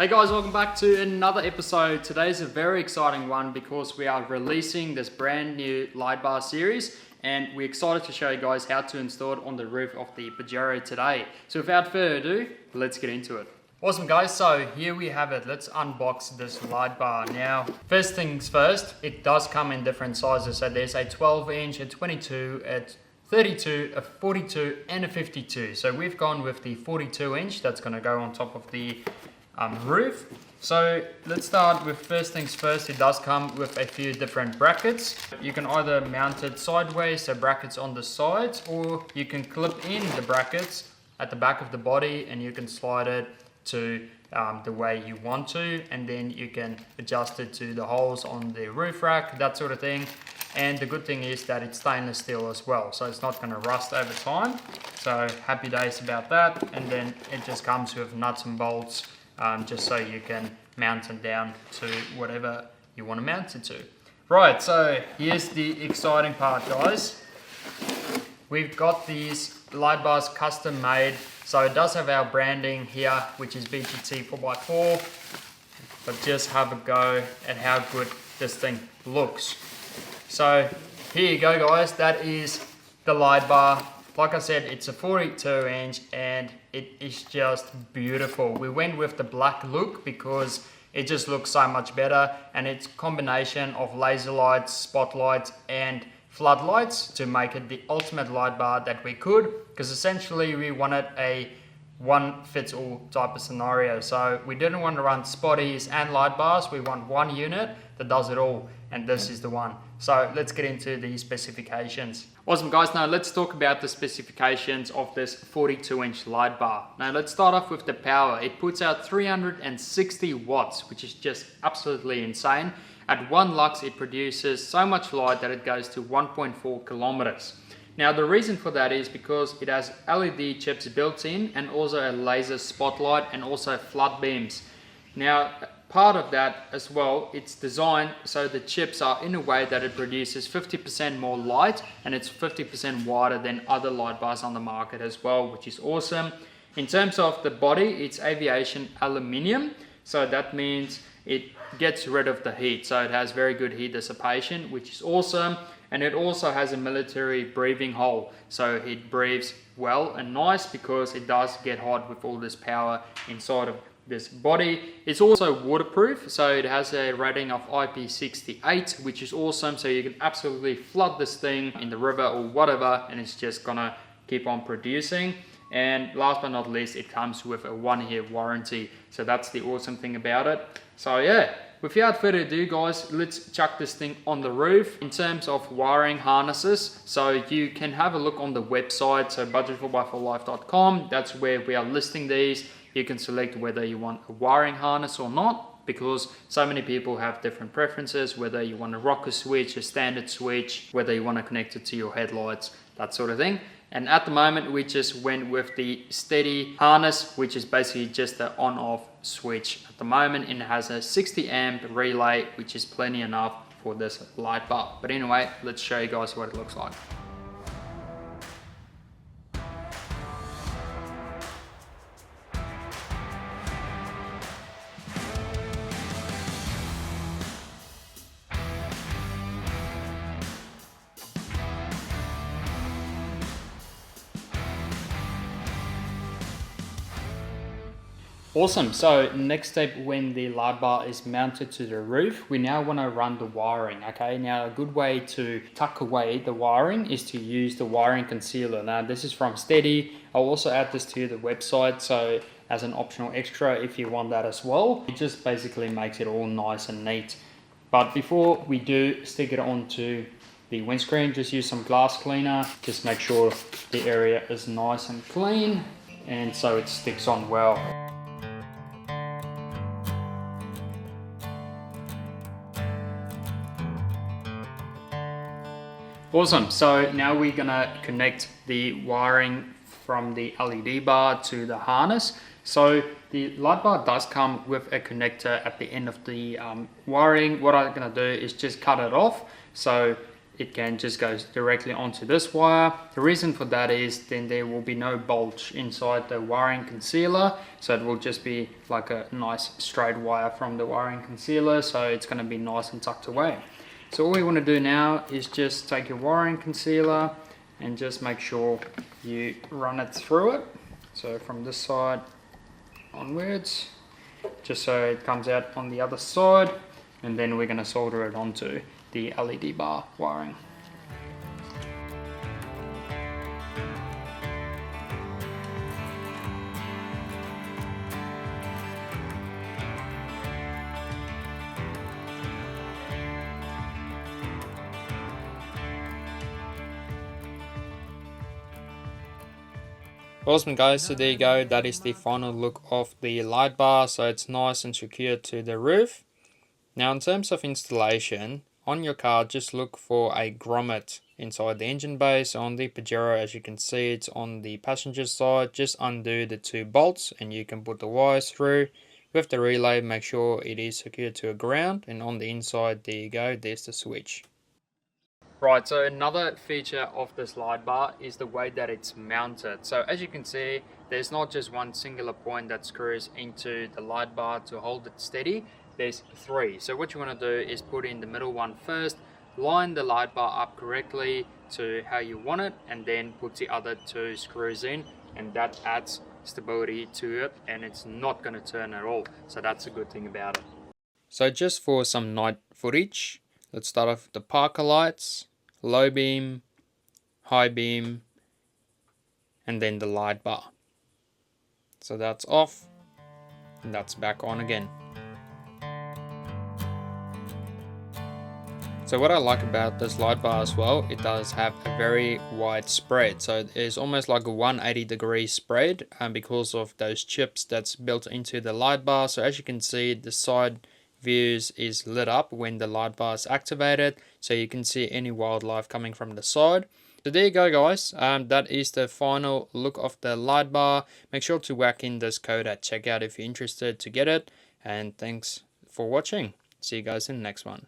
Hey guys, welcome back to another episode. Today's a very exciting one because we are releasing this brand new light bar series and we're excited to show you guys how to install it on the roof of the Pajero today. So without further ado, let's get into it. Awesome guys, so here we have it. Let's unbox this light bar. Now, first things first, it does come in different sizes. So there's a 12 inch, a 22, a 32, a 42 and a 52. So we've gone with the 42 inch that's going to go on top of the roof. So let's start with first things first. It does come with a few different brackets. You can either mount it sideways, so brackets on the sides, or you can clip in the brackets at the back of the body and you can slide it to the way you want to, and then you can adjust it to the holes on the roof rack, that sort of thing. And the good thing is that it's stainless steel as well, so it's not going to rust over time. So happy days about that. And then it just comes with nuts and bolts, just so you can mount it down to whatever you want to mount it to. Right, so here's the exciting part, guys. We've got these light bars custom made, so it does have our branding here, which is BGT4X4, but just have a go at how good this thing looks. So here you go guys, that is the light bar. Like I said, it's a 42 inch and it is just beautiful. We went with the black look because it just looks so much better, and it's a combination of laser lights, spotlights and floodlights to make it the ultimate light bar that we could, because essentially we wanted a one fits all type of scenario. So we didn't want to run spotties and light bars, we want one unit that does it all, and this is the one. So let's get into the specifications. Awesome guys, now let's talk about the specifications of this 42 inch light bar. Now let's start off with the power. It puts out 360 watts, which is just absolutely insane. At 1 lux it produces so much light that it goes to 1.4 kilometers. Now the reason for that is because it has LED chips built in and also a laser spotlight and also flood beams. Now part of that as well, it's designed so the chips are in a way that it produces 50% more light, and it's 50% wider than other light bars on the market as well, which is awesome. In terms of the body, it's aviation aluminium, so that means it gets rid of the heat, so it has very good heat dissipation, which is awesome. And it also has a military breathing hole, so it breathes well and nice because it does get hot with all this power inside of this body. It's also waterproof, so it has a rating of IP68, which is awesome, so you can absolutely flood this thing in the river or whatever and it's just gonna keep on producing. And last but not least, it comes with a 1-year warranty, so that's the awesome thing about it. So yeah, without further ado guys, let's chuck this thing on the roof. In terms of wiring harnesses, so you can have a look on the website, so budget4x4life.com, that's where we are listing these. You can select whether you want a wiring harness or not, because so many people have different preferences, whether you want a rocker switch, a standard switch, whether you want to connect it to your headlights, that sort of thing. And at the moment we just went with the steady harness, which is basically just the on-off switch at the moment, and it has a 60 amp relay, which is plenty enough for this light bar. But anyway, let's show you guys what it looks like. Awesome, so next step, when the light bar is mounted to the roof, we now want to run the wiring. Okay, now a good way to tuck away the wiring is to use the wiring concealer. Now this is from Steady. I'll also add this to the website, so as an optional extra if you want that as well. It just basically makes it all nice and neat. But before we do stick it onto the windscreen, just use some glass cleaner. Just make sure the area is nice and clean, and so it sticks on well. Awesome, so now we're gonna connect the wiring from the LED bar to the harness. So the light bar does come with a connector at the end of the wiring. What I'm gonna do is just cut it off, so it can just go directly onto this wire. The reason for that is then there will be no bulge inside the wiring concealer, so it will just be like a nice straight wire from the wiring concealer, so it's going to be nice and tucked away. So all we want to do now is just take your wiring concealer and just make sure you run it through it. So from this side onwards, just so it comes out on the other side, and then we're going to solder it onto the LED bar wiring. Awesome guys, so there you go, that is the final look of the light bar. So it's nice and secure to the roof. Now in terms of installation, on your car just look for a grommet inside the engine bay. So on the Pajero, as you can see, it's on the passenger side. Just undo the 2 bolts and you can put the wires through. With the relay, make sure it is secured to a ground, and on the inside, there you go, there's the switch. Right, so another feature of this light bar is the way that it's mounted. So as you can see, there's not just one singular point that screws into the light bar to hold it steady. There's 3. So what you want to do is put in the middle one first, line the light bar up correctly to how you want it, and then put the other 2 screws in, and that adds stability to it, and it's not going to turn at all. So that's a good thing about it. So just for some night footage, let's start off with the parker lights, low beam, high beam, and then the light bar. So that's off, and that's back on again. So what I like about this light bar as well, it does have a very wide spread. So it's almost like a 180-degree spread because of those chips that's built into the light bar. So as you can see, the side views is lit up when the light bar is activated, so you can see any wildlife coming from the side. So there you go guys, that is the final look of the light bar. Make sure to whack in this code at checkout if you're interested to get it, and thanks for watching. See you guys in the next one.